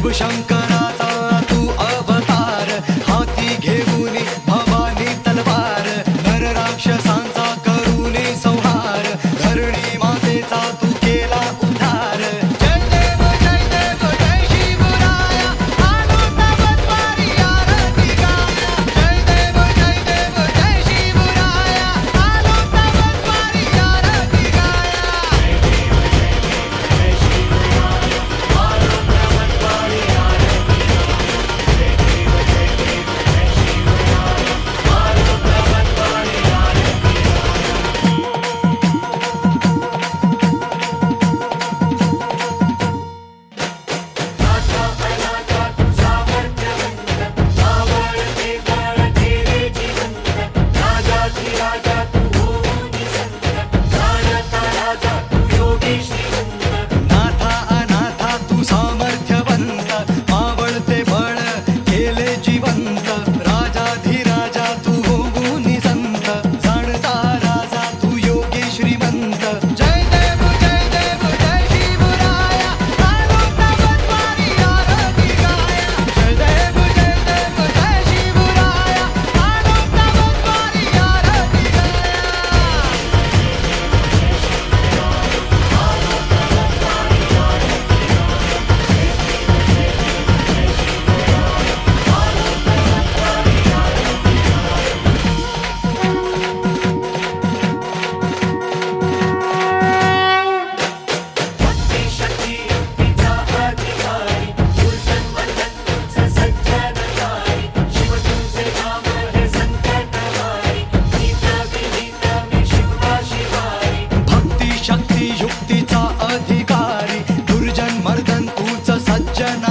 शिवशंकराचा तू अवतार, हाती घेऊन भवानी तलवार, नर राक्षसांचा करूनी संहार, धरणी मातेचा तू केला उद्धार. जय देव जय शिवराया, आलो तवद्वारी आरती गाया. जय देव जय शिवराया, आलो तवद्वारी आरती गाया. नाथा अनाथा तू सामर्थ्यवंत, मावळते बळ केले जिवंत, राजाधिराजा तू होऊनी संत, जाणता राजा तू योगी श्रीमंत. जय देव जय शिवराया, आलो तवद्वारी आरती गाया. जय देव जय शिवराया, आलो तवद्वारी आरती गाया. भक्ती शक्ती युक्तीचा अधिकारी, दुर्जन मर्दन तूच सज्जन